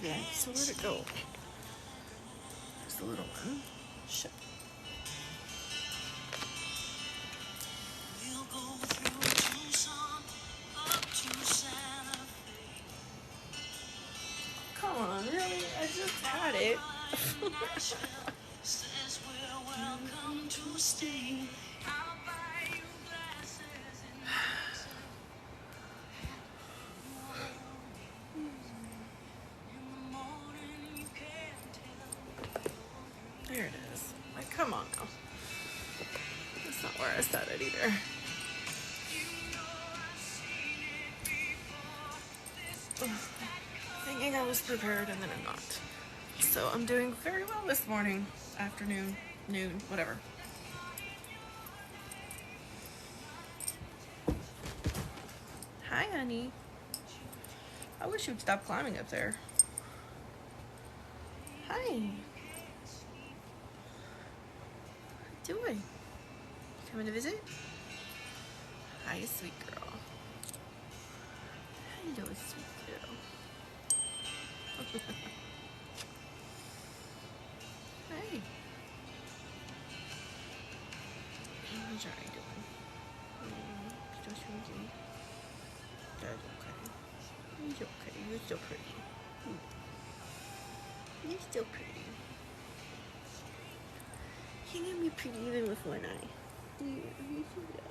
Okay, so where'd it go? There's the little one. Shit. Come on, really? I just had it. There it is. Like, come on now. That's not where I set it either. Thinking I was prepared and then I'm not. So I'm doing very well this morning, afternoon, noon, whatever. Hi, honey. I wish you'd stop climbing up there. Hi. What are you doing? Coming to visit? Hi, sweet girl. Hello, sweet girl. Hey. How's your eye doing? Still shrinking. That's okay. It's okay. You're still pretty. You're still pretty. You're gonna be pretty even with one eye. Yeah, you should go.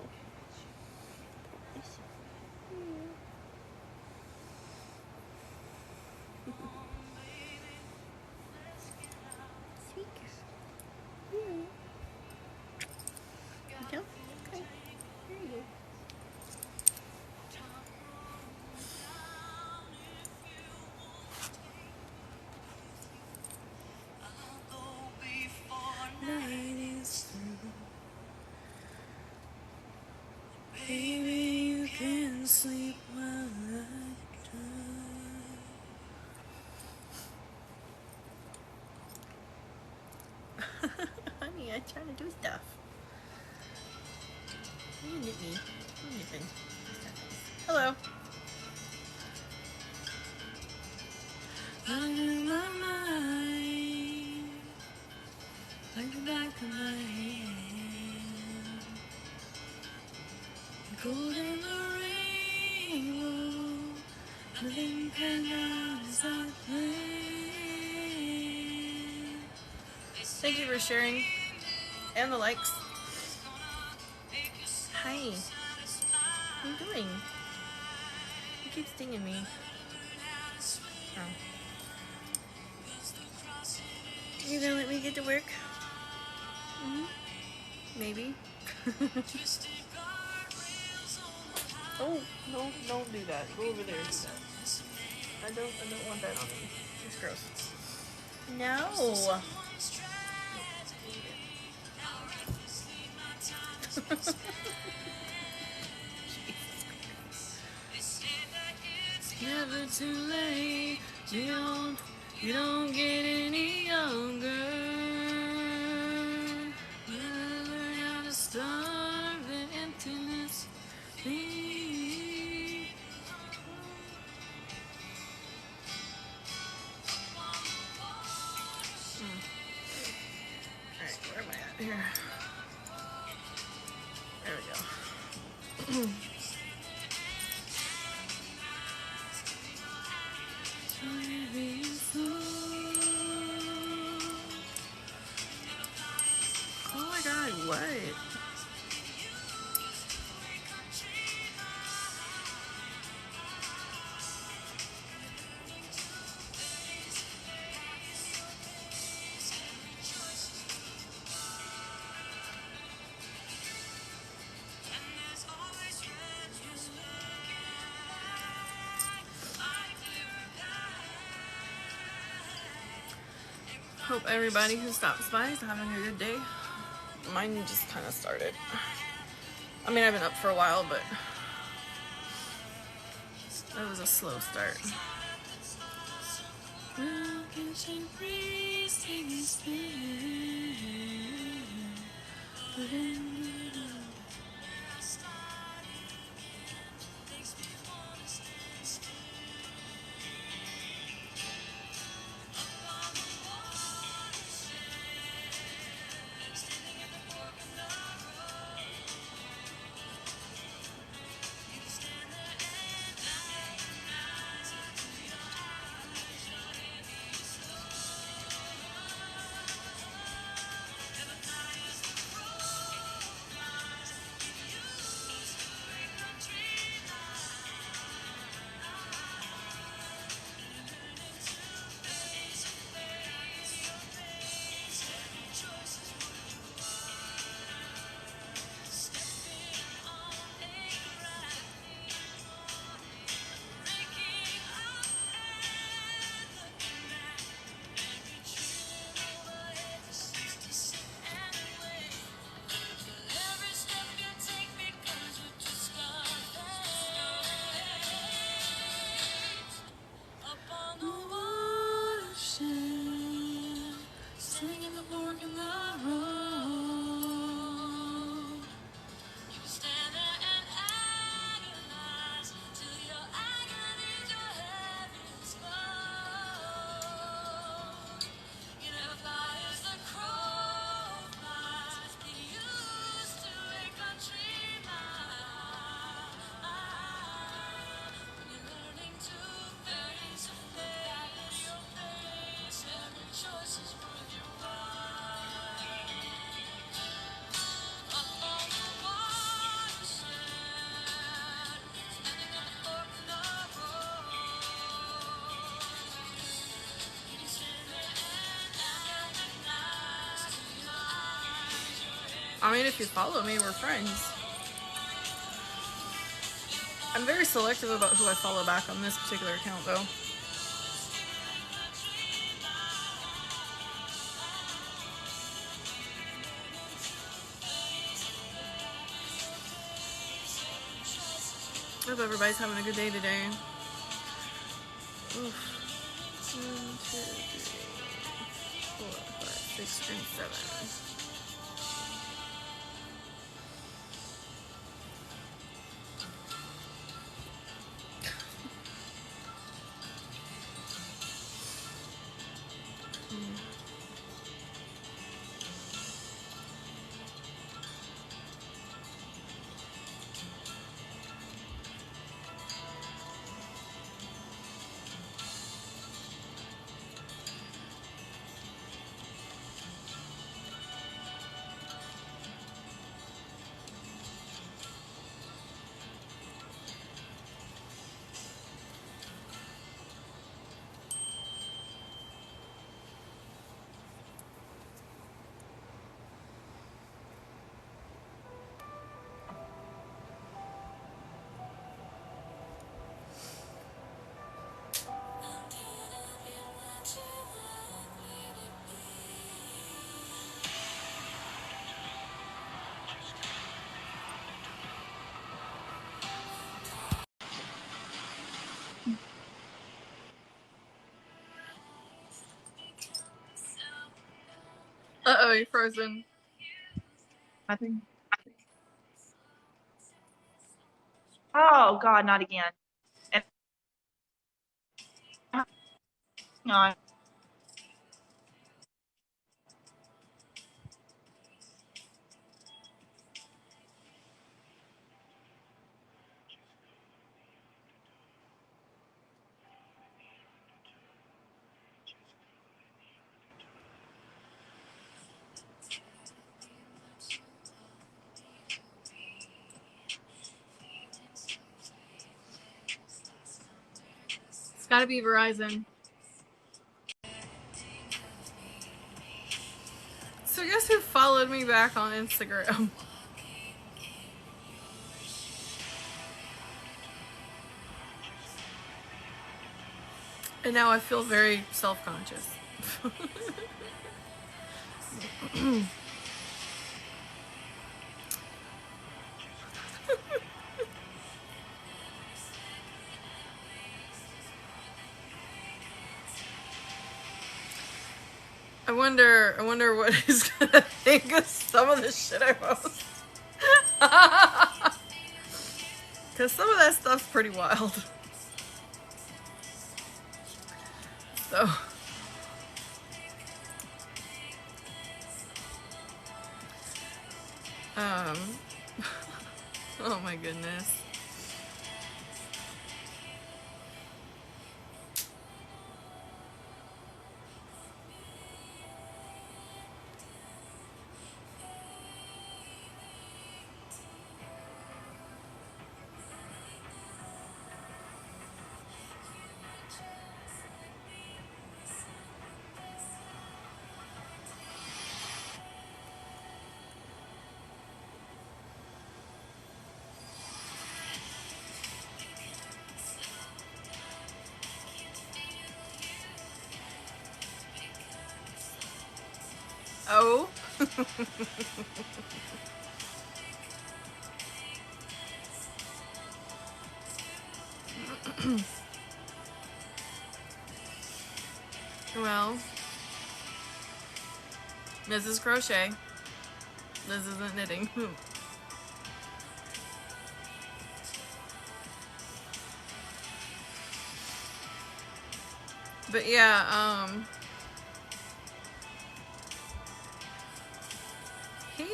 Sweet girl. Yeah. Okay. There you go. Night is through. Baby, you can sleep while I try. Honey, I'm trying to do stuff. You nip me. I'm nipping. Hello. Under my mind, like the back of my hand, gold and the rainbow, nothing can out as I planned. Thank you for sharing and the likes. Hi. What are you doing? You keep stinging me. Oh. You gonna let me get to work? Maybe. Oh, no, don't do that. Go over there and do that. I don't want that on me. It's gross. No. Never too late. You don't get any younger. Learn how to starve the emptiness. Alright, where am I at here? There we go. Oh my god, what? Hope everybody who stops by is having a good day. Mine just kind of started. I mean, I've been up for a while, but it was a slow start. I mean, if you follow me, we're friends. I'm very selective about who I follow back on this particular account, though. Hope everybody's having a good day today. Oof. 1, 2, 3, 4, 5, 6, and 7. Uh-oh, you're frozen. Nothing. Oh God, not again. And no. It's gotta be Verizon. So guess who followed me back on Instagram? And now I feel very self-conscious. I wonder what he's gonna think of some of the shit I post. Cause some of that stuff's pretty wild. So um oh my goodness. Oh. Well, this is crochet. This isn't knitting. But yeah, he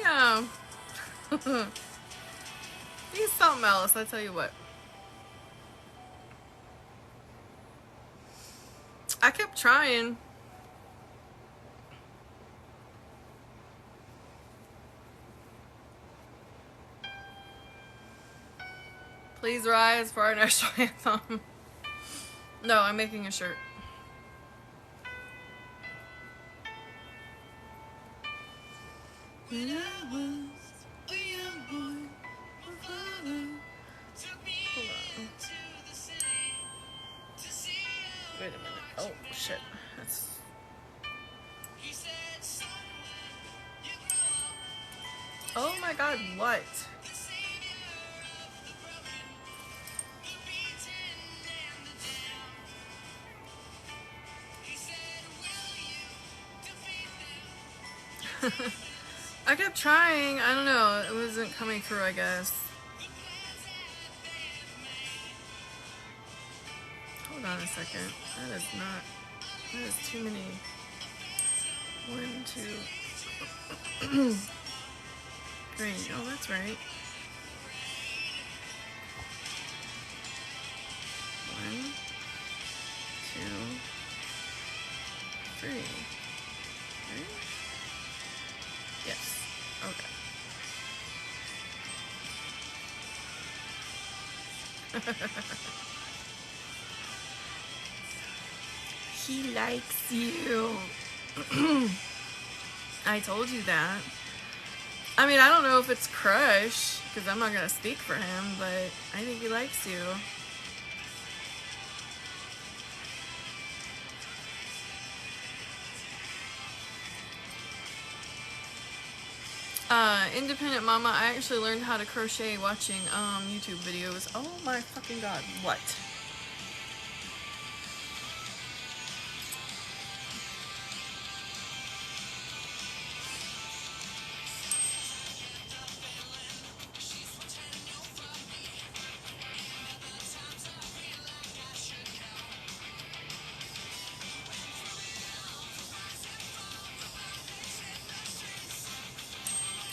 he's something else, I tell you what. I kept trying. Please rise for our national anthem. No, I'm making a shirt. Wait a minute. Oh, shit. That's... Oh my god, what? I kept trying. I don't know. It wasn't coming through, I guess. Hold on a second. That is not... That is too many. 1, 2... 3. Oh, that's right. 1, 2, 3. Right? Yes. Okay. He likes you. I told you that. I mean, I don't know if it's crush, because I'm not going to speak for him, but I think he likes you. Independent Mama, I actually learned how to crochet watching YouTube videos. Oh my fucking god, what?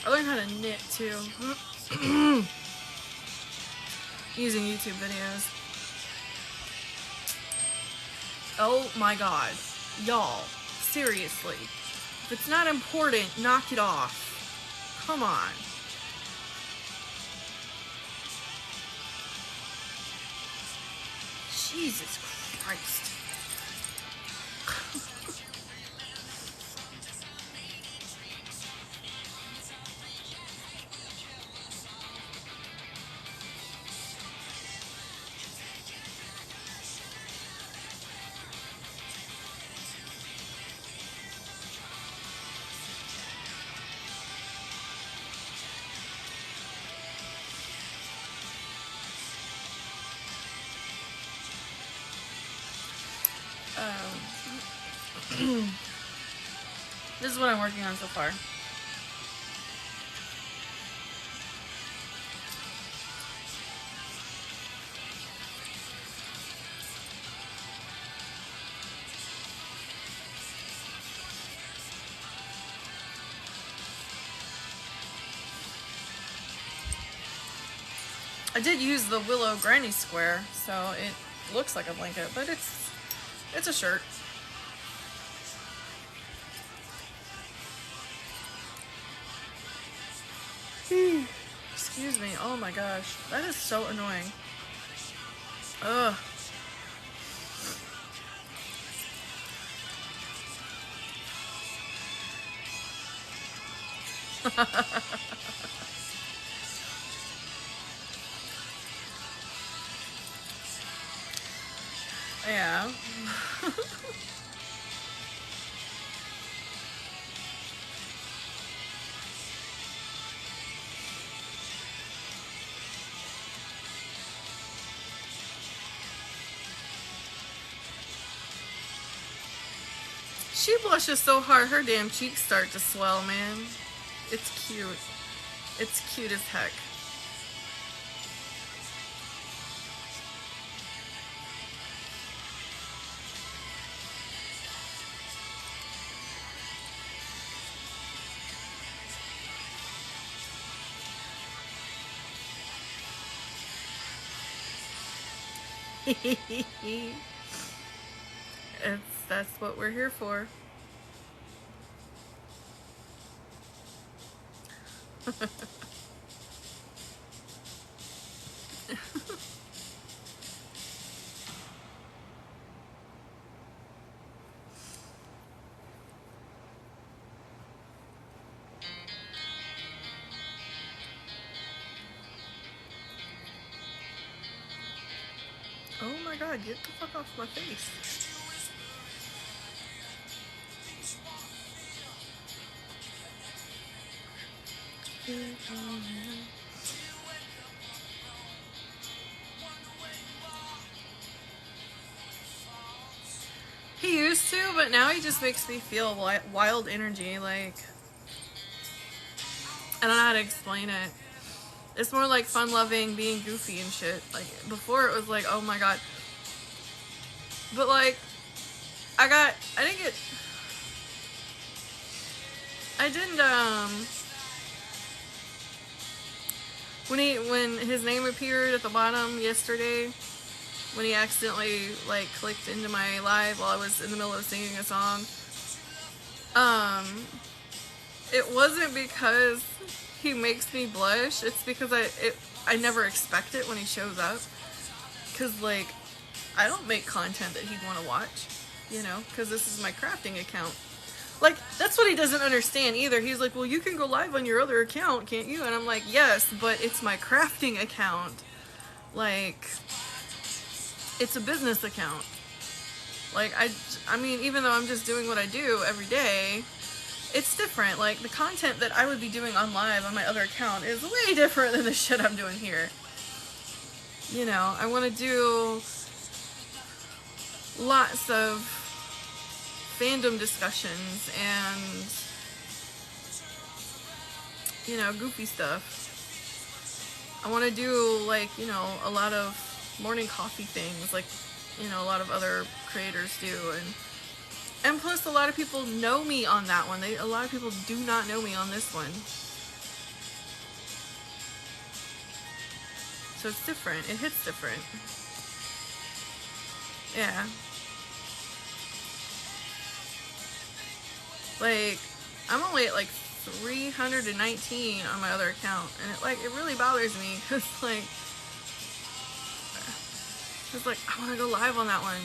I learned how to knit too. Using YouTube videos. Oh my god. Y'all, seriously. If it's not important, knock it off. Come on. Jesus Christ. This is what I'm working on so far. I did use the Willow Granny Square, so it looks like a blanket, but it's a shirt. Excuse me. Oh my gosh. That is so annoying. Ugh. Yeah. She blushes so hard, her damn cheeks start to swell, man. It's cute. It's cute as heck. That's what we're here for. Oh my god, get the fuck off my face. He used to, but now he just makes me feel wild energy. Like, I don't know how to explain it. It's more like fun-loving, being goofy and shit. Like, before it was like, oh my god. But like, I didn't, when his name appeared at the bottom yesterday, when he accidentally, like, clicked into my live while I was in the middle of singing a song, it wasn't because he makes me blush, it's because I never expect it when he shows up. Because, like, I don't make content that he'd want to watch, you know, because this is my crafting account. Like, that's what he doesn't understand either. He's like, well, you can go live on your other account, can't you? And I'm like, yes, but it's my crafting account. Like, it's a business account. Like, I mean, even though I'm just doing what I do every day, it's different. Like, the content that I would be doing on live on my other account is way different than the shit I'm doing here. You know, I want to do lots of fandom discussions and, you know, goofy stuff. I want to do, like, you know, a lot of morning coffee things, like, you know, a lot of other creators do, and plus a lot of people know me on that one. A lot of people do not know me on this one. So it's different. It hits different. Yeah. Like, I'm only at like 319 on my other account, and it really bothers me because like I want to go live on that one.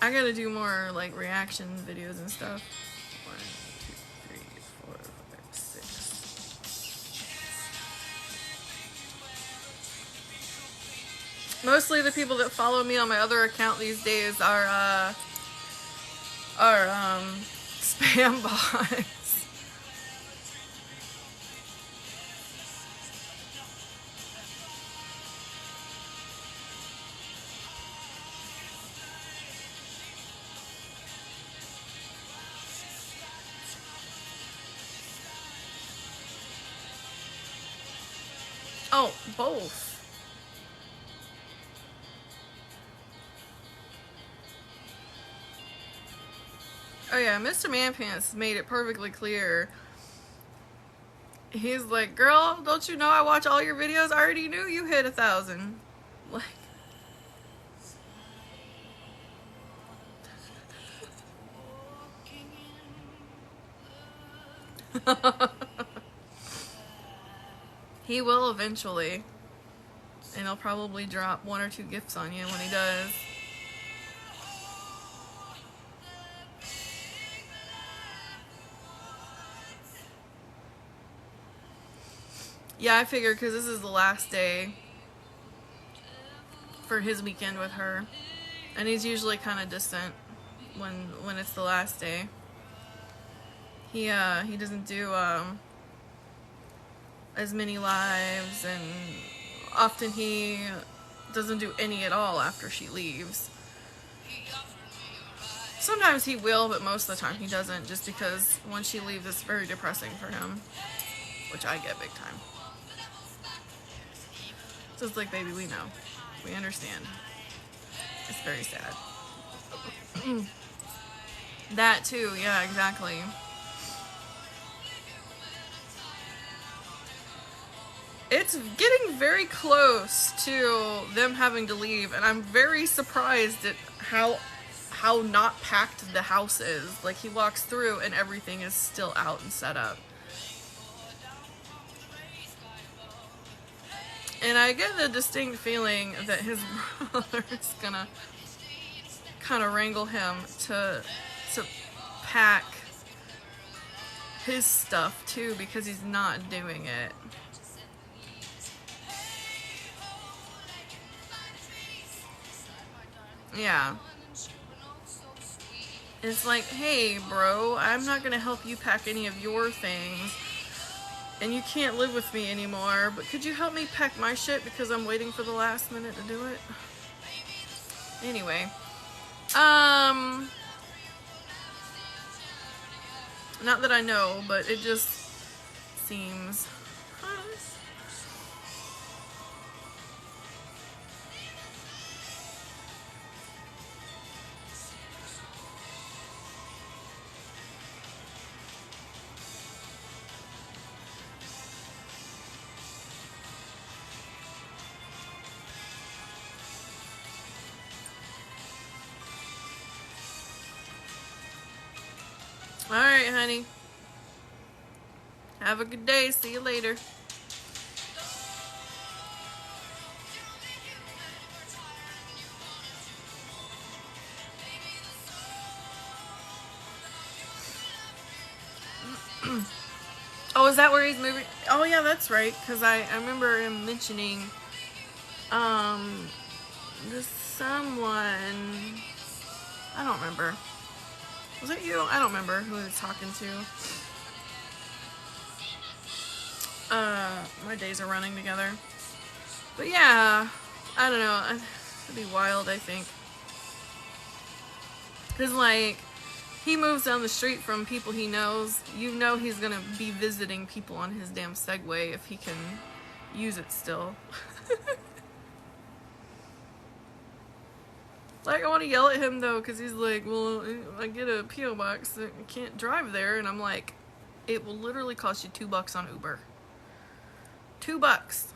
I gotta do more like reaction videos and stuff. 1, 2, 3, 4, 5, 6. Mostly the people that follow me on my other account these days are spam bots. Oh, both. Oh yeah, Mr. Manpants made it perfectly clear. He's like, girl, don't you know I watch all your videos? I already knew you hit 1,000. Like, he will eventually. And he'll probably drop 1 or 2 gifts on you when he does. Yeah, I figured because this is the last day for his weekend with her. And he's usually kind of distant when it's the last day. He doesn't do as many lives, and often he doesn't do any at all after she leaves. Sometimes he will, but most of the time he doesn't, just because when she leaves it's very depressing for him, which I get big time. So it's like, baby, we know. We understand. It's very sad. That too, yeah, exactly. It's getting very close to them having to leave, and I'm very surprised at how not packed the house is. Like, he walks through and everything is still out and set up. And I get the distinct feeling that his brother is gonna kind of wrangle him to pack his stuff too because he's not doing it. Yeah. It's like, hey, bro, I'm not gonna help you pack any of your things, and you can't live with me anymore, but could you help me pack my shit because I'm waiting for the last minute to do it? Anyway. Not that I know, but it just seems... Alright, honey. Have a good day. See you later. Oh, is that where he's moving? Oh, yeah, that's right. Because I remember him mentioning, this someone... I don't remember. Was it you? I don't remember who he was talking to. My days are running together. But yeah, I don't know. It'd be wild, I think. Because, like, he moves down the street from people he knows. You know he's gonna be visiting people on his damn Segway if he can use it still. Like, I want to yell at him, though, because he's like, well, I get a P.O. box, I can't drive there. And I'm like, it will literally cost you $2 on Uber. $2.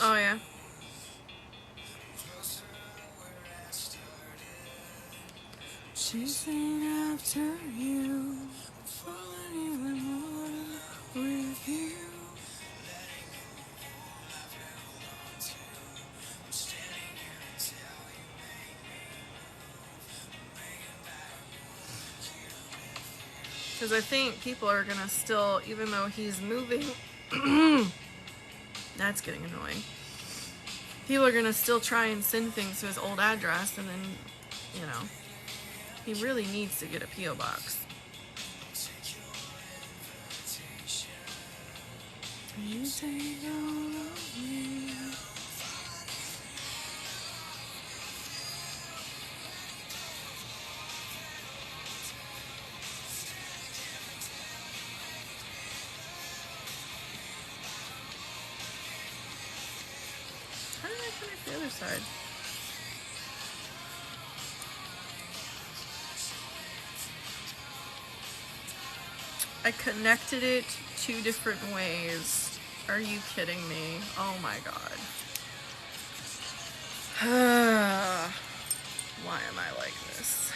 Oh, yeah. Chasing after you, falling even more with you. Because I think people are gonna still, even though he's moving, that's getting annoying. People are gonna still try and send things to his old address, and then, you know, he really needs to get a P.O. box. You take all of me. How did I connect the other side? I connected it 2 different ways. Are you kidding me? Oh my god. Why am I like this?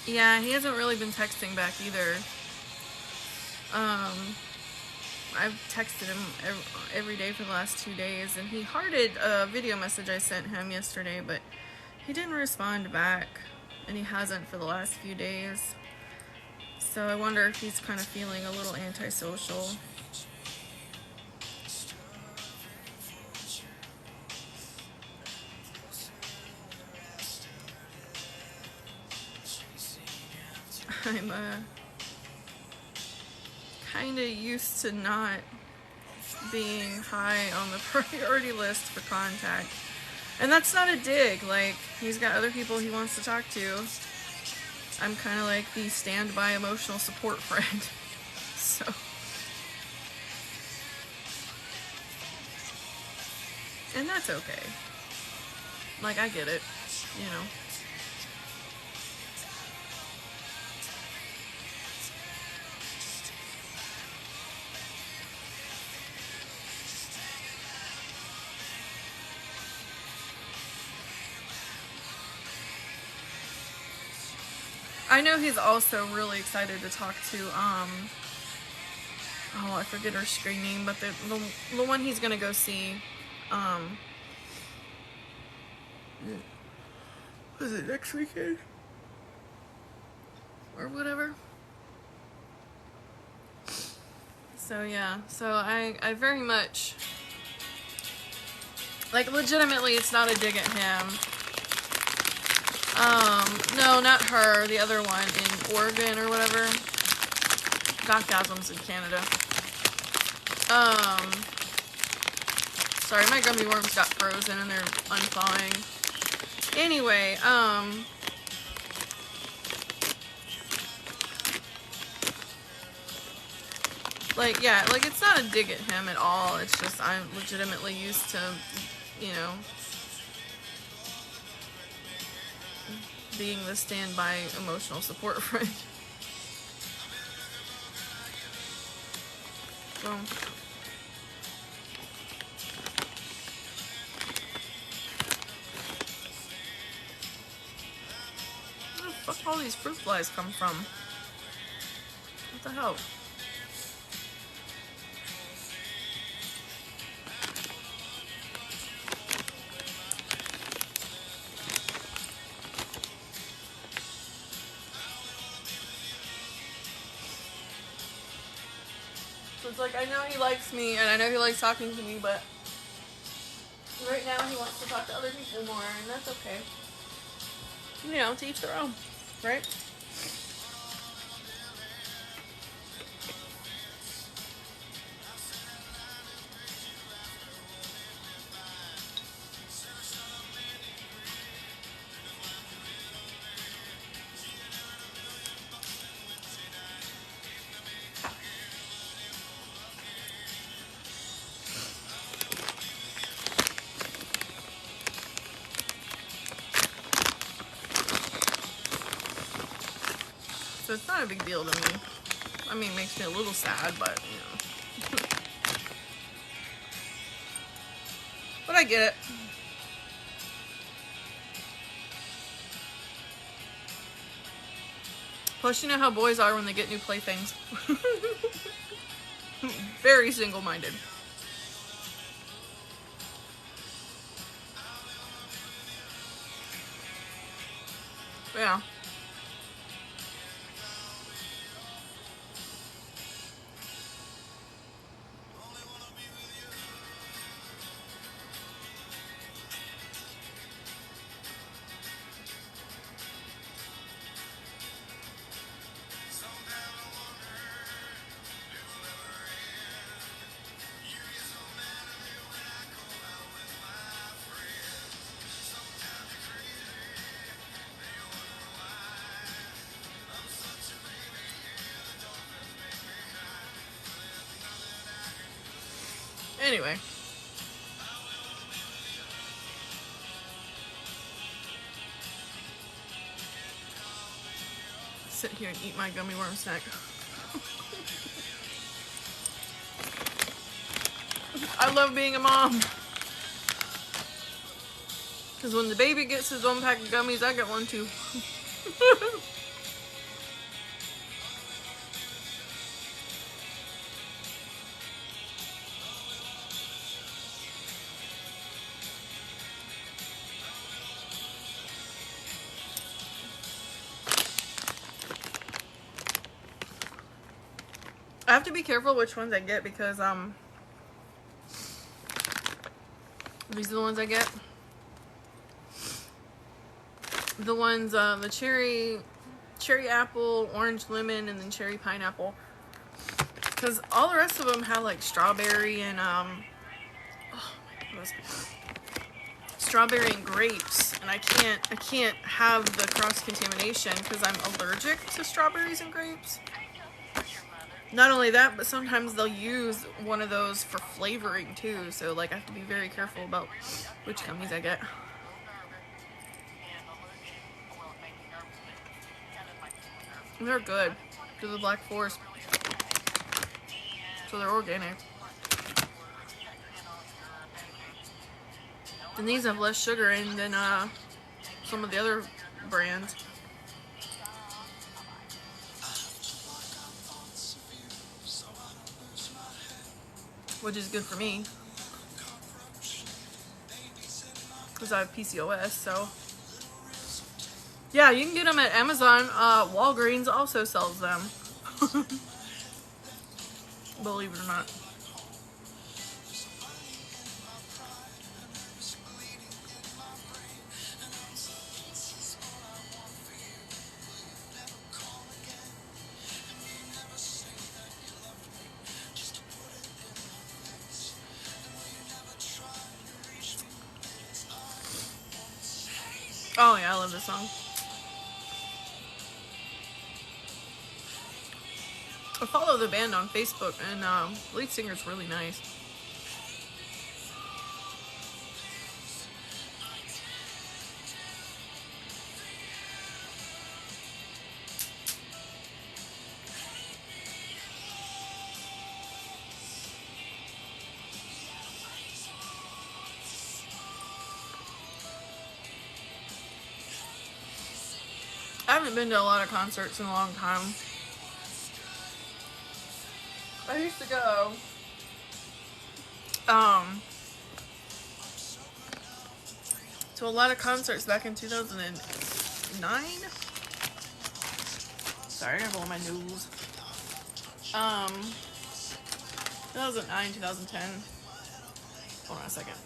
Yeah, he hasn't really been texting back either. I've texted him every day for the last 2 days, and he hearted a video message I sent him yesterday, but he didn't respond back, and he hasn't for the last few days. So I wonder if he's kind of feeling a little antisocial. I'm kind of used to not being high on the priority list for contact. And that's not a dig. Like, he's got other people he wants to talk to. I'm kind of like the standby emotional support friend. So, And that's okay. Like, I get it, you know. I know he's also really excited to talk to, oh, I forget her screen name, but the one he's gonna go see, was it next weekend? Or whatever. So yeah, so I very much, like, legitimately, it's not a dig at him. No, not her, the other one in Oregon or whatever. Gothgasm's in Canada. Sorry, my gummy worms got frozen and they're unthawing. Anyway, like, yeah, like, it's not a dig at him at all. It's just I'm legitimately used to, you know, being the standby emotional support friend. So, where the fuck all these fruit flies come from? What the hell? So it's like, I know he likes me and I know he likes talking to me, but right now he wants to talk to other people more, and that's okay. You know, to each their own, right? So it's not a big deal to me. I mean, it makes me a little sad, but, you know. But I get it. Plus, you know how boys are when they get new playthings. Very single-minded. Yeah. Anyway. Sit here and eat my gummy worm snack. I love being a mom. Because when the baby gets his own pack of gummies, I get one too. I have to be careful which ones I get because these are the ones I get. The ones, the cherry apple, orange lemon, and then cherry pineapple. Because all the rest of them have like strawberry and oh my goodness, strawberry and grapes, and I can't have the cross contamination because I'm allergic to strawberries and grapes. Not only that, but sometimes they'll use one of those for flavoring too. So like I have to be very careful about which gummies I get. They're good. To the Black Forest. So they're organic. And these have less sugar in than some of the other brands. Which is good for me. Because I have PCOS, so. Yeah, you can get them at Amazon. Walgreens also sells them. Believe it or not. Oh yeah, I love this song. I follow the band on Facebook, and the lead singer's really nice. I haven't been to a lot of concerts in a long time. I used to go to a lot of concerts back in 2009. Sorry, I gotta blow my nose. 2009, 2010. Hold on a second.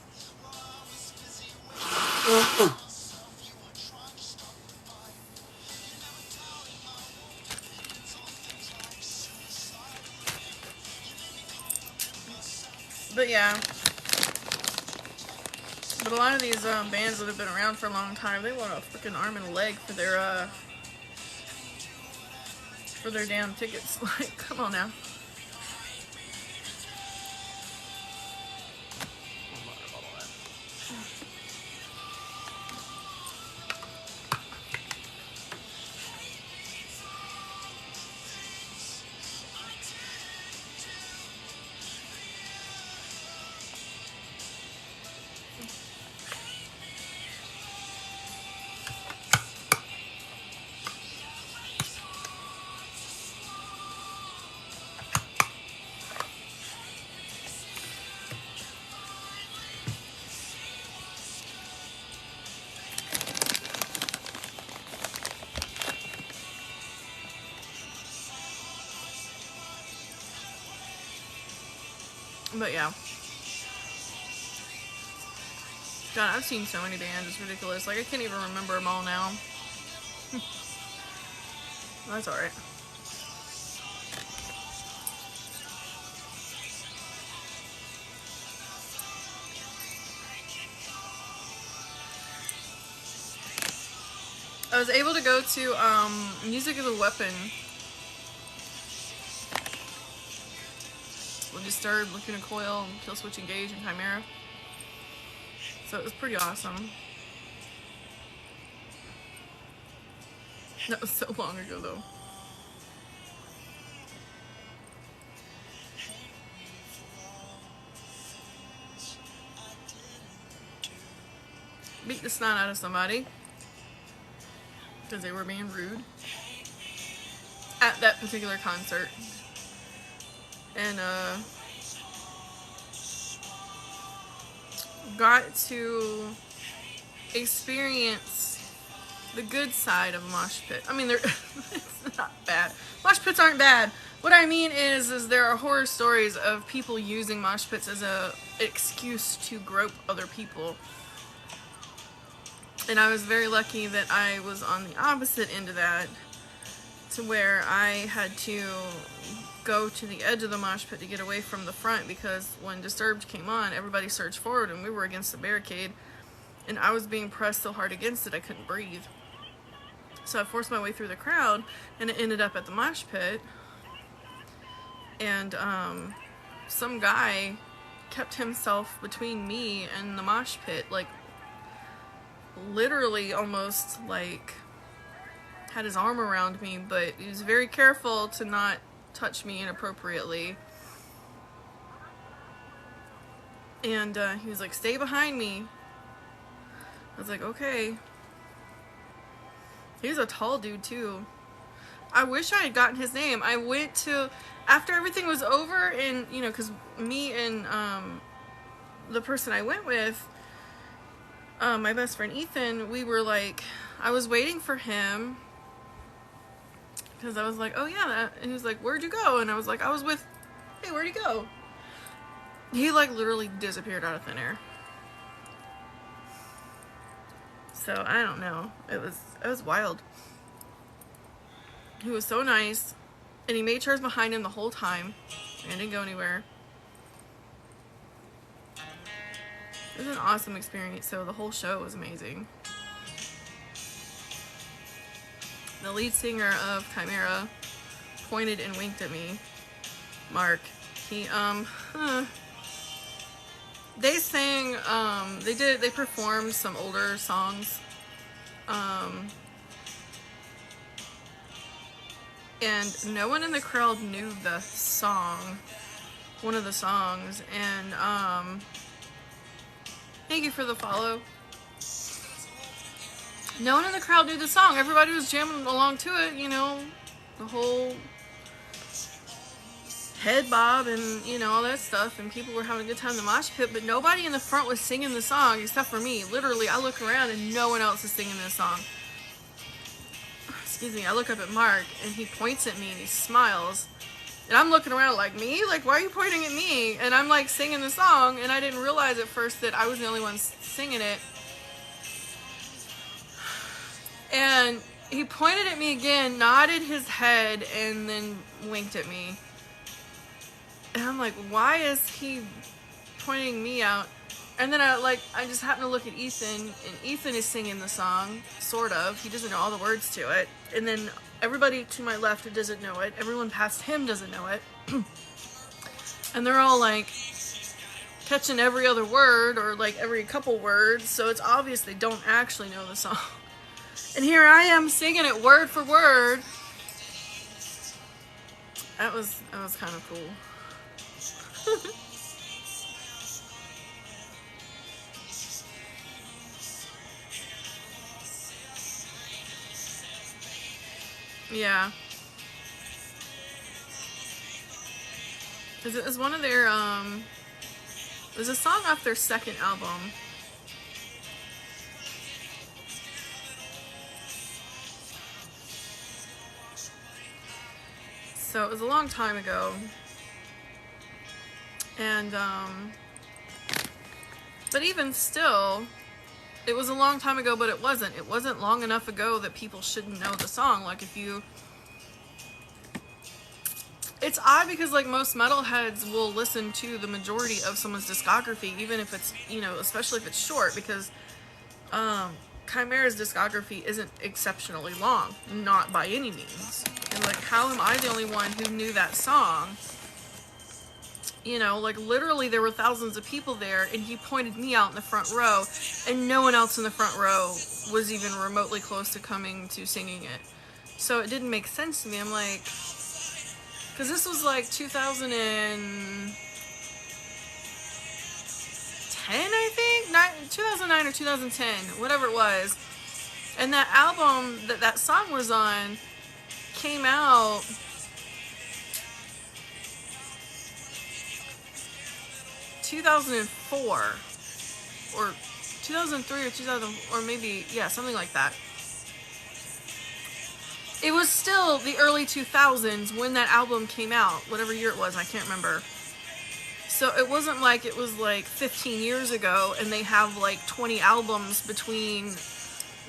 But yeah. But a lot of these bands that have been around for a long time, they want a freaking arm and a leg for their damn tickets. Like, come on now. But yeah. God, I've seen so many bands, it's ridiculous. Like, I can't even remember them all now. That's alright. I was able to go to Music is a Weapon. When Disturbed, Lacuna Coil, Killswitch Engage, and Chimera. So it was pretty awesome. That was so long ago though. Beat the snot out of somebody because they were being rude at that particular concert. And got to experience the good side of a mosh pit. I mean, it's not bad. Mosh pits aren't bad. What I mean is there are horror stories of people using mosh pits as an excuse to grope other people. And I was very lucky that I was on the opposite end of that, to where I had to go to the edge of the mosh pit to get away from the front, because when Disturbed came on, everybody surged forward and we were against the barricade, and I was being pressed so hard against it I couldn't breathe. So I forced my way through the crowd, and it ended up at the mosh pit. And some guy kept himself between me and the mosh pit, like literally almost like had his arm around me, but he was very careful to not touch me inappropriately. And he was like, stay behind me. I was like, okay. He's a tall dude too. I wish I had gotten his name. I went to, after everything was over, and you know, because me and the person I went with, my best friend Ethan, we were like, I was waiting for him because I was like, oh yeah, and he was like, where'd you go? And I was like, I was with, hey, where'd he go? He like literally disappeared out of thin air. So I don't know. It was wild. He was so nice, and he made sure I was behind him the whole time. I didn't go anywhere. It was an awesome experience. So the whole show was amazing. The lead singer of Chimera pointed and winked at me. Mark. He they sang, they performed some older songs, and no one in the crowd knew the song, one of the songs, and, thank you for the follow. No one in the crowd knew the song. Everybody was jamming along to it, you know, the whole head bob and, you know, all that stuff, and people were having a good time in the mosh pit, but nobody in the front was singing the song except for me. Literally, I look around and no one else is singing this song. Excuse me. I look up at Mark and he points at me and he smiles, and I'm looking around like, me? Like, why are you pointing at me? And I'm like singing the song, and I didn't realize at first that I was the only one singing it. And he pointed at me again, nodded his head, and then winked at me. And I'm like, why is he pointing me out? And then I just happen to look at Ethan, and Ethan is singing the song, sort of. He doesn't know all the words to it. And then everybody to my left who doesn't know it, everyone past him doesn't know it. And they're all like catching every other word, or like every couple words, so it's obvious they don't actually know the song. And here I am singing it word for word. That was kind of cool. Yeah. It was one of their, it was a song off their second album. So it was a long time ago. And, but even still, it was a long time ago, but it wasn't. It wasn't long enough ago that people shouldn't know the song. Like, if you... It's odd because, like, most metalheads will listen to the majority of someone's discography, even if it's, you know, especially if it's short, because, Chimera's discography isn't exceptionally long. Not by any means. And, like, how am I the only one who knew that song? You know, like, literally there were thousands of people there, and he pointed me out in the front row, and no one else in the front row was even remotely close to coming to singing it. So it didn't make sense to me. I'm like, because this was like 2010, I think? 2009 or 2010, whatever it was. And that album that song was on came out... ...2004 or 2003 or 2000, or maybe, yeah, something like that. It was still the early 2000s when that album came out, whatever year it was, I can't remember. So it wasn't like it was like 15 years ago and they have like 20 albums between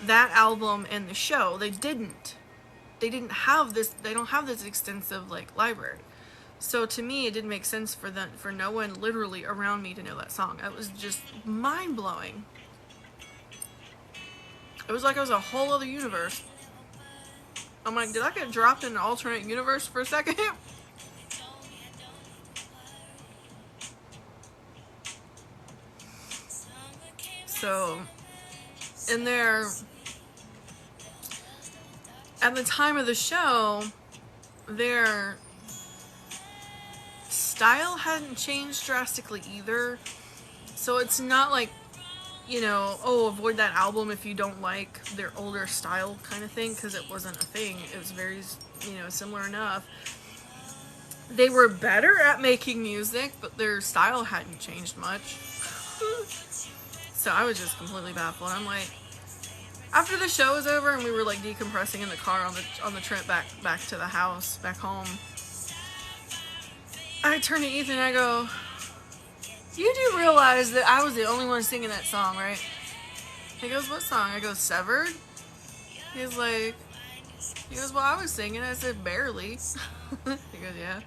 that album and the show. They didn't have this, they don't have this extensive like library. So to me, it didn't make sense for no one literally around me to know that song. It was just mind-blowing. It was like I was a whole other universe. I'm like, did I get dropped in an alternate universe for a second? So, in there, at the time of the show, their style hadn't changed drastically either. So it's not like, you know, oh, avoid that album if you don't like their older style kind of thing, because it wasn't a thing. It was very, you know, similar enough. They were better at making music, but their style hadn't changed much. So I was just completely baffled. I'm like, after the show was over and we were like decompressing in the car on the trip back to the house, back home, I turned to Ethan and I go, you do realize that I was the only one singing that song, right? He goes, what song? I go, Severed? He goes, well, I was singing. I said, barely. He goes, yeah.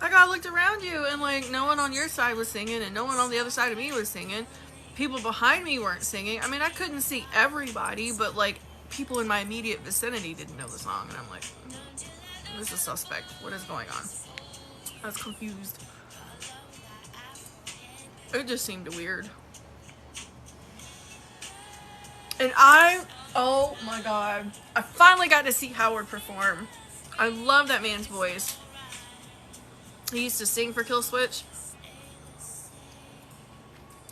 I got looked around you and like no one on your side was singing and no one on the other side of me was singing. People behind me weren't singing. I mean, I couldn't see everybody, but like people in my immediate vicinity didn't know the song. And I'm like, this is suspect. What is going on? I was confused. It just seemed weird. And oh my god, I finally got to see Howard perform. I love that man's voice. He used to sing for Kill Switch.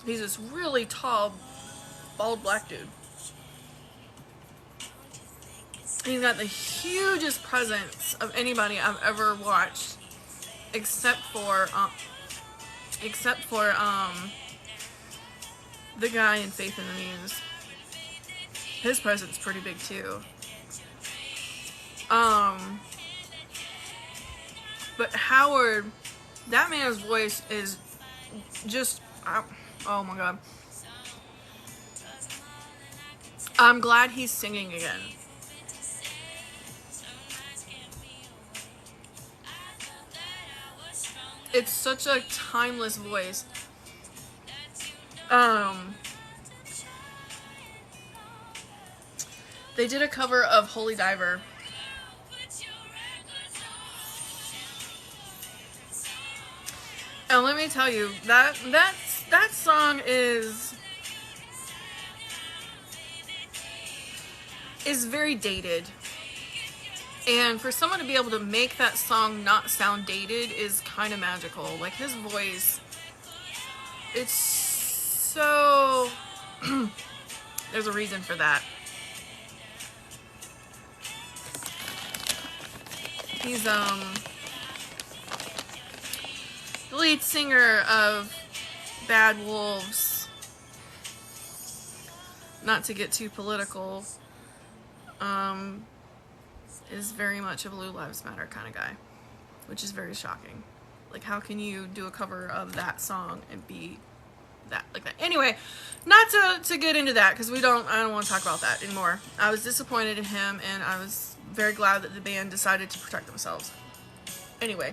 He's this really tall, bald black dude. He's got the hugest presence of anybody I've ever watched, except for the guy in Faith in the Muse. His presence is pretty big too. But Howard, that man's voice is just, oh my god. I'm glad he's singing again. It's such a timeless voice. They did a cover of Holy Diver. And let me tell you, that song is very dated. And for someone to be able to make that song not sound dated is kind of magical. Like his voice, it's so there's a reason for that. He's the lead singer of Bad Wolves. Not to get too political, is very much a Blue Lives Matter kind of guy, which is very shocking. Like, how can you do a cover of that song and be that like that? Anyway, not to get into that, because I don't want to talk about that anymore. I was disappointed in him, and I was very glad that the band decided to protect themselves. Anyway,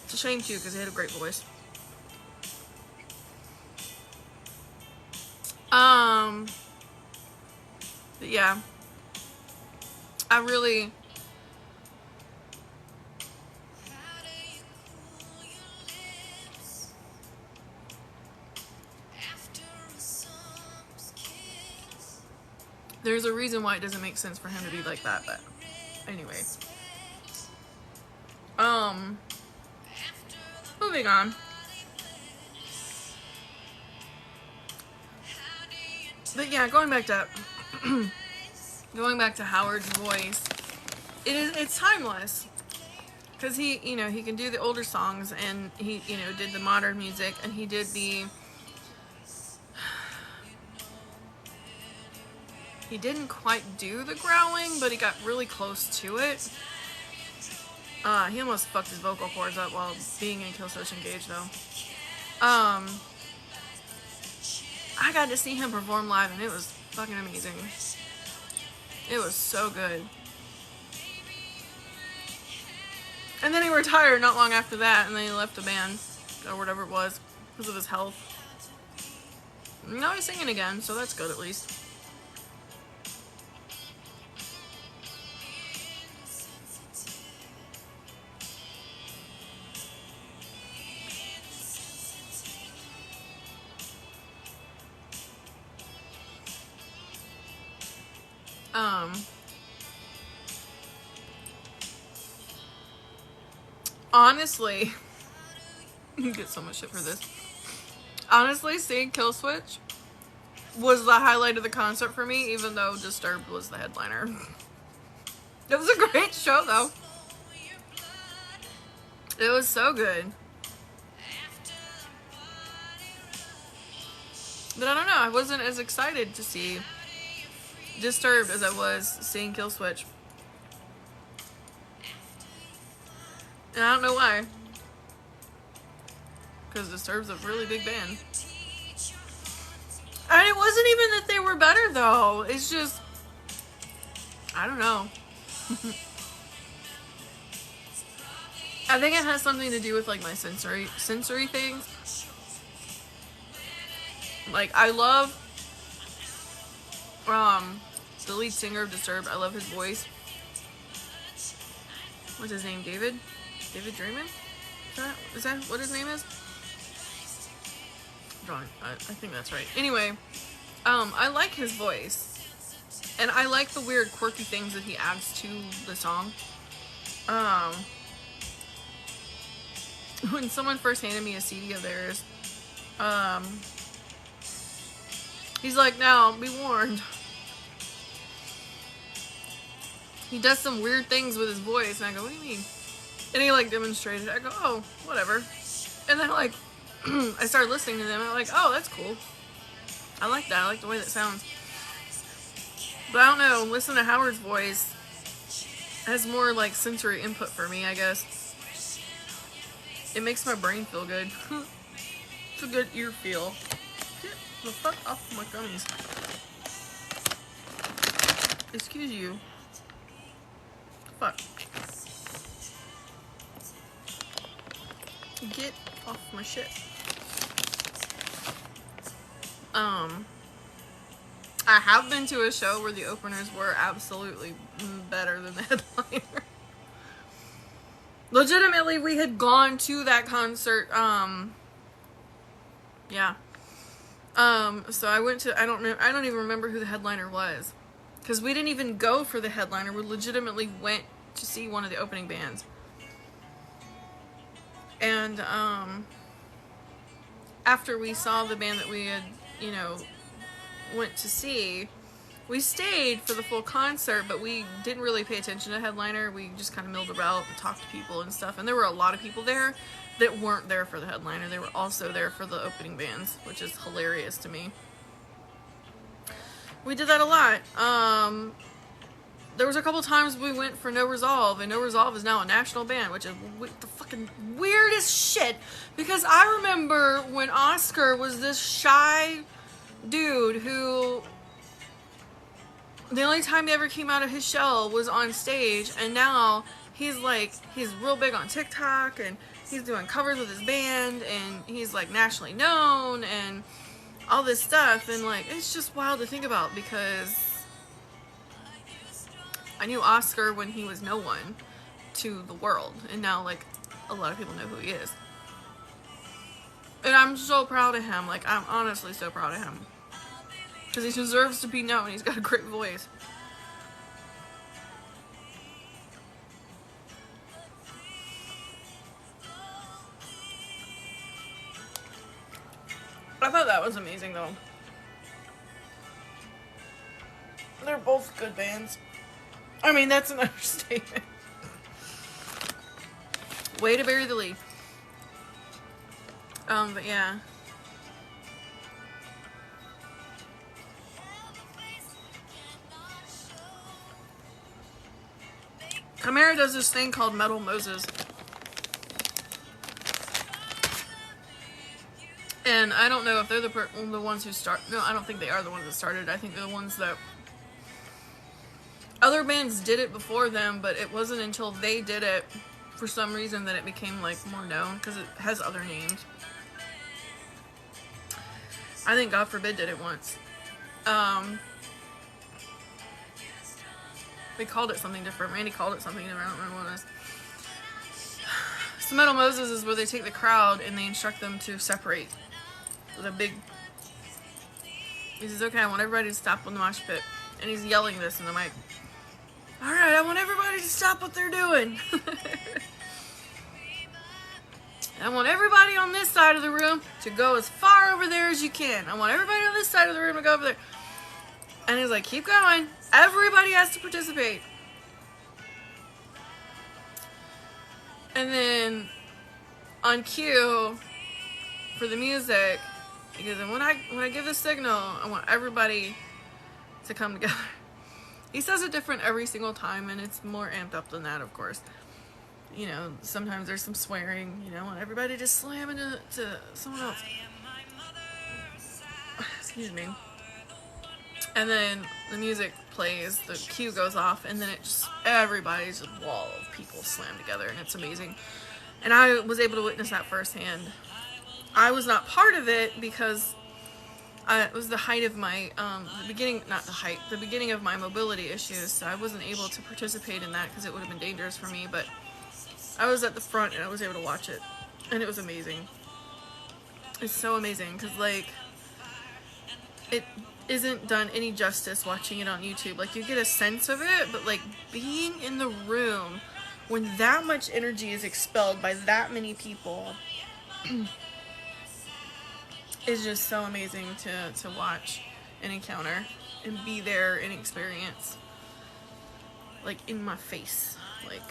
it's a shame too, because he had a great voice. But yeah, I really there's a reason why it doesn't make sense for him to be like that, but anyway. Moving on. But yeah, going back to Howard's voice, it's timeless, because he can do the older songs, and he did the modern music, and he did he didn't quite do the growling, but he got really close to it. He almost fucked his vocal cords up while being in Killswitch Engage though. I got to see him perform live, and it was fucking amazing. It was so good. And then he retired not long after that, and then he left the band, or whatever it was, because of his health. Now he's singing again, so that's good at least. Um, honestly, you get so much shit for this. Honestly, seeing Kill Switch was the highlight of the concert for me, even though Disturbed was the headliner. It was a great show, though. It was so good. But I don't know, I wasn't as excited to see Disturbed as I was seeing Kill Switch. And I don't know why. Because Disturbed's a really big band. And it wasn't even that they were better, though. It's just, I don't know. I think it has something to do with like my sensory things. Like, I love the lead singer of Disturbed. I love his voice. What's his name? David Draymond? Is that what his name is? I think that's right. Anyway, I like his voice. And I like the weird quirky things that he adds to the song. When someone first handed me a CD of theirs, he's like, now, be warned. He does some weird things with his voice, and I go, what do you mean? And he, like, demonstrated it. I go, oh, whatever. And then, like, I started listening to them, and I'm like, oh, that's cool. I like that. I like the way that sounds. But I don't know, listening to Howard's voice has more, like, sensory input for me, I guess. It makes my brain feel good. It's a good ear feel. Get the fuck off my gummies. Excuse you. Fuck. Get off my shit. I have been to a show where the openers were absolutely better than the headliner. Legitimately, we had gone to that concert, yeah. So I went to, I don't even remember who the headliner was. Because we didn't even go for the headliner. We legitimately went to see one of the opening bands. And, after we saw the band that we had, you know, went to see, we stayed for the full concert, but we didn't really pay attention to the headliner. We just kind of milled about and talked to people and stuff. And there were a lot of people there that weren't there for the headliner. They were also there for the opening bands, which is hilarious to me. We did that a lot. There was a couple times we went for No Resolve, and No Resolve is now a national band, which is the fucking weirdest shit. Because I remember when Oscar was this shy dude who, the only time he ever came out of his shell was on stage, and now he's real big on TikTok, and he's doing covers with his band, and he's like nationally known, and all this stuff, and like, it's just wild to think about, because I knew Oscar when he was no one to the world, and now like a lot of people know who he is. And I'm so proud of him. Like, I'm honestly so proud of him. Because he deserves to be known. He's got a great voice. I thought that was amazing, though. They're both good bands. I mean, that's an understatement. Way to bury the lead. But yeah. Chimera does this thing called Metal Moses. And I don't know if they're the ones who start. No, I don't think they are the ones that started. I think they're the ones that. Other bands did it before them, but it wasn't until they did it for some reason that it became like more known, because it has other names. I think God Forbid did it once. They called it something different. Randy called it something different. I don't remember what it was. So Metal Moses is where they take the crowd and they instruct them to separate with a big. He says, "Okay, I want everybody to stop on the mosh pit, and he's yelling this in the mic. All right, I want everybody to stop what they're doing. I want everybody on this side of the room to go as far over there as you can. I want everybody on this side of the room to go over there. And he's like, keep going. Everybody has to participate. And then on cue for the music, he goes, and when I give the signal, I want everybody to come together. He says it different every single time, and it's more amped up than that, of course. You know, sometimes there's some swearing, you know, and everybody just slam into someone else. Excuse me. And then the music plays, the cue goes off, and then it just, everybody's just a wall of people slam together, and it's amazing. And I was able to witness that firsthand. I was not part of it because it was the height of my, the beginning of my mobility issues, so I wasn't able to participate in that because it would have been dangerous for me, but I was at the front and I was able to watch it, and it was amazing. It's so amazing because, like, it isn't done any justice watching it on YouTube. Like, you get a sense of it, but, like, being in the room when that much energy is expelled by that many people is just so amazing to watch and encounter and be there and experience. Like, in my face. Like,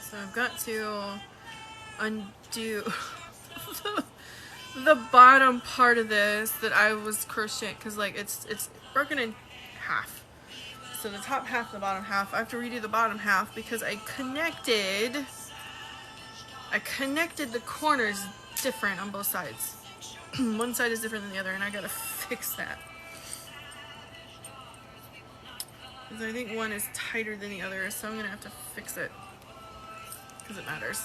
so I've got to undo the bottom part of this that I was crocheting, because, like, it's broken in half. So the top half and the bottom half, I have to redo the bottom half because I connected the corners different on both sides. One side is different than the other, and I gotta fix that. Because I think one is tighter than the other, so I'm gonna have to fix it. Because it matters.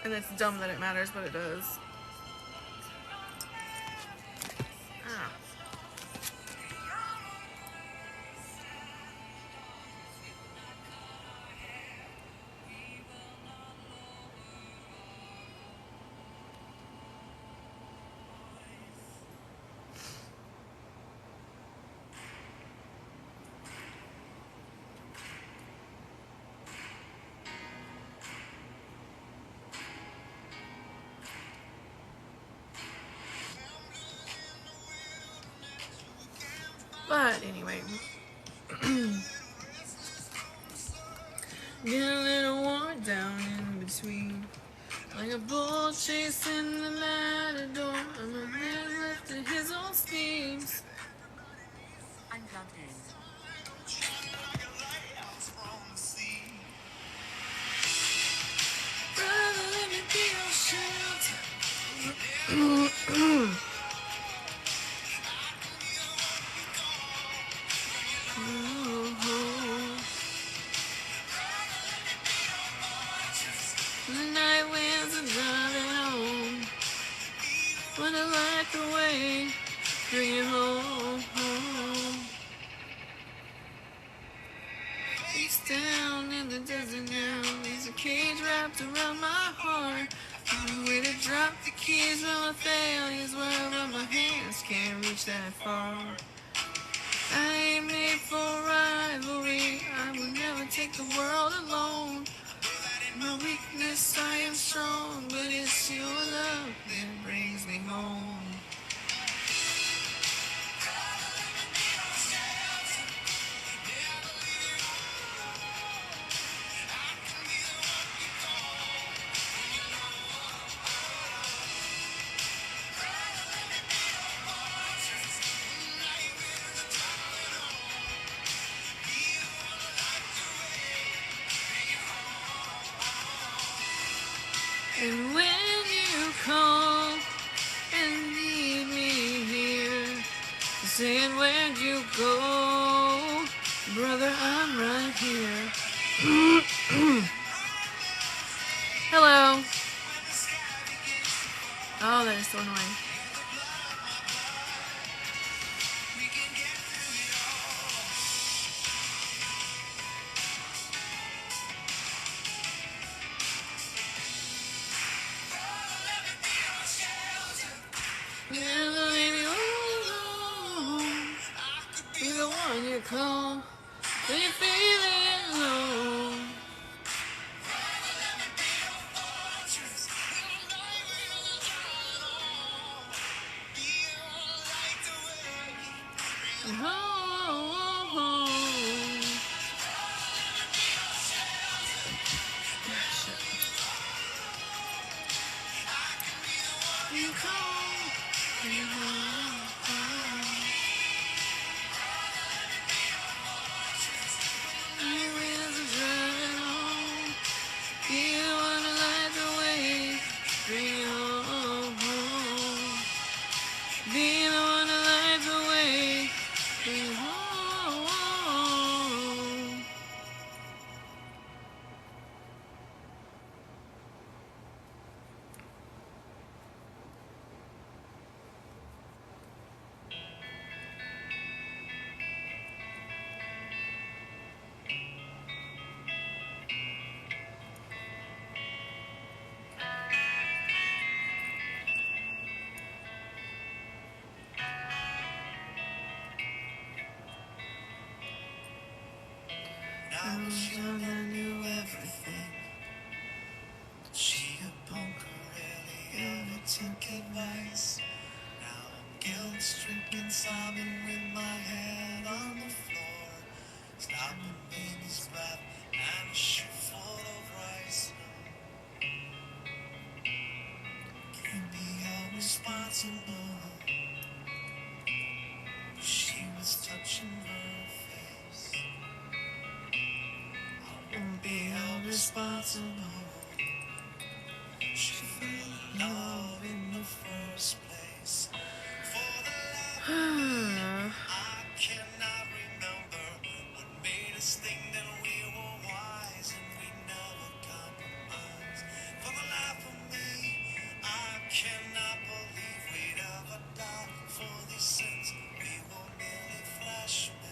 And it's dumb that it matters, but it does. Ah. But anyway, get a little war down in between, like a bull chasing the matador. I'm a man left to his own schemes. I'm plugged in. Brother, let me be your shelter. The night winds are driving home. When I light the way, bring it home. He's down in the desert now. There's a cage wrapped around my heart. The way to drop the keys when my failures wherever my hands can't reach that far. I ain't made for rivalry. I would never take the world alone. My weakness I am strong, but it's your love that brings me home. And when you call and need me here, saying where'd you go, brother, I'm right here. Hello. Oh, that is so annoying. Never leave you alone. Be the one you call when you're feeling low. You call. I was young, I knew everything. She a punk really ever took advice. Now I'm guilt-stricken, sobbing with my head on the floor. Stopping baby's breath and a shoe full of rice. Can't be held responsible. She was touching her face. I won't be held responsible. She fell in love in the first place. For the life of me, I cannot remember what made us think that we were wise and we never compromised. For the life of me, I cannot believe we'd ever die for these sins. We were merely flesh men.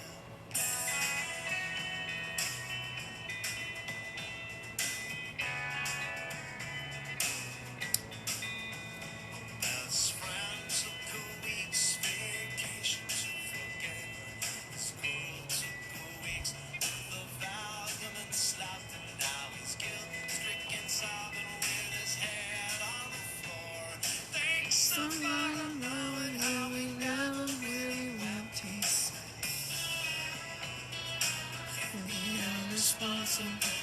Best friend took a week's vacation to forget her. This girl took a week's with a Valium and slapped him. Now he's guilt-stricken, sobbing with his head on the floor. Thanks somebody knowing how we never really went, he said. And we are responsible.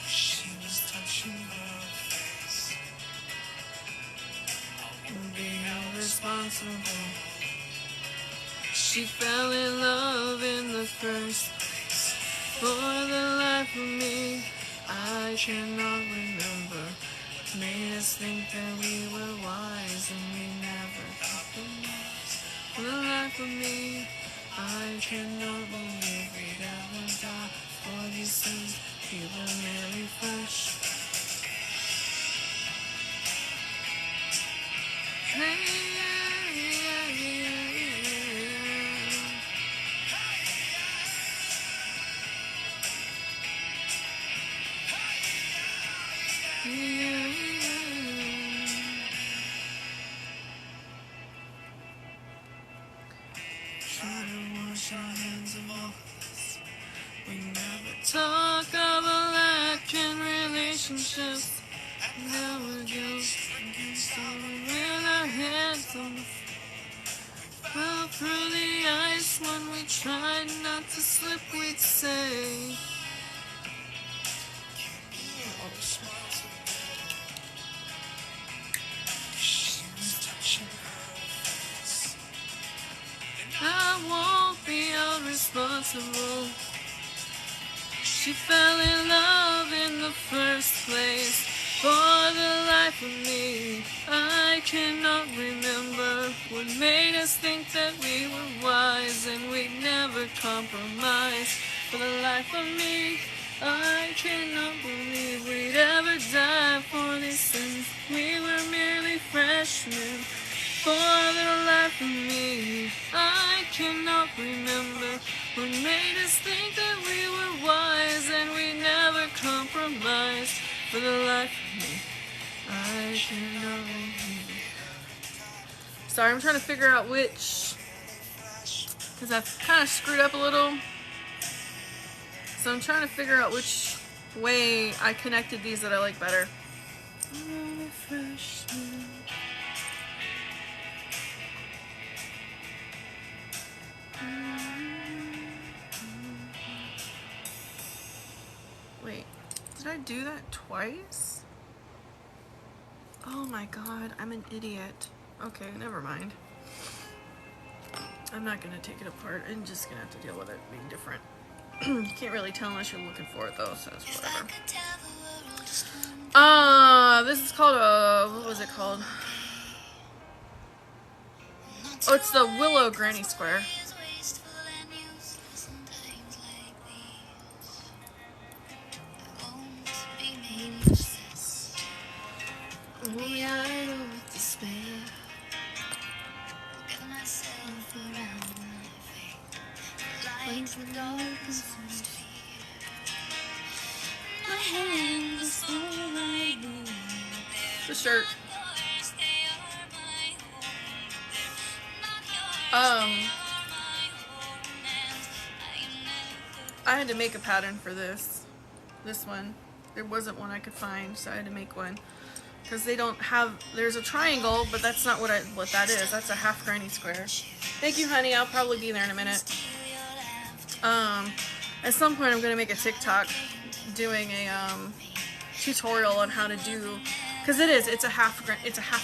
She was touching her face. And be held responsible. She fell in love in the first place. For the life of me, I cannot remember what made us think that we were wise and we never compromised. For the life of me, I cannot believe we'd ever die for these sins. We were merely flesh. Hey, yeah, yeah, yeah, yeah. Yeah, yeah. Try to wash our hands of all this. We never talk about precious. Now we're just with our hands on the fell through the ice when we tried not to slip, we'd say. I won't be held responsible. She fell in love in the first place. For the life of me, I cannot remember what made us think that we were wise and we'd never compromise. For the life of me, I cannot believe we'd ever die for these sins. We were merely freshmen. For the life of me, I cannot remember what made us think that we were wise and we never compromised. For the life of me, I cannot remember. Sorry, I'm trying to figure out which, because I've kind of screwed up a little. So I'm trying to figure out which way I connected these that I like better. Wait, did I do that twice? Oh my god, I'm an idiot. Okay, never mind. I'm not gonna take it apart. I'm just gonna have to deal with it being different. You can't really tell unless you're looking for it though, so it's whatever. This is called what was it called? Oh, it's the Willow Granny Square. The shirt. I had to make a pattern for this one. There wasn't one I could find, so I had to make one. Because they don't have, there's a triangle, but that's not what that is. That's a half granny square. Thank you, honey. I'll probably be there in a minute. At some point I'm going to make a TikTok doing a tutorial on how to do, because it's a half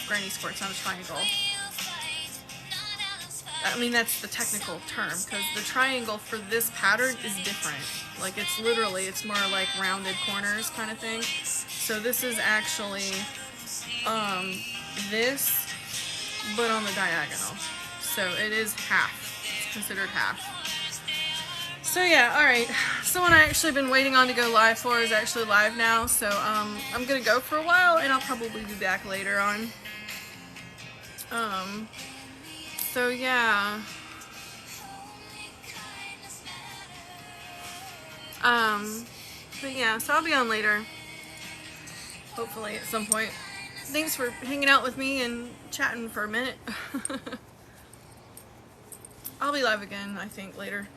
granny square. It's not a triangle. I mean, that's the technical term, because the triangle for this pattern is different. Like, it's more like rounded corners kind of thing. So this is actually this, but on the diagonal. So it is half. It's considered half. So yeah, alright. Someone I actually been waiting on to go live for is actually live now. So I'm gonna go for a while, and I'll probably be back later on. So yeah. But yeah, so I'll be on later. Hopefully at some point. Thanks for hanging out with me and chatting for a minute. I'll be live again, I think, later.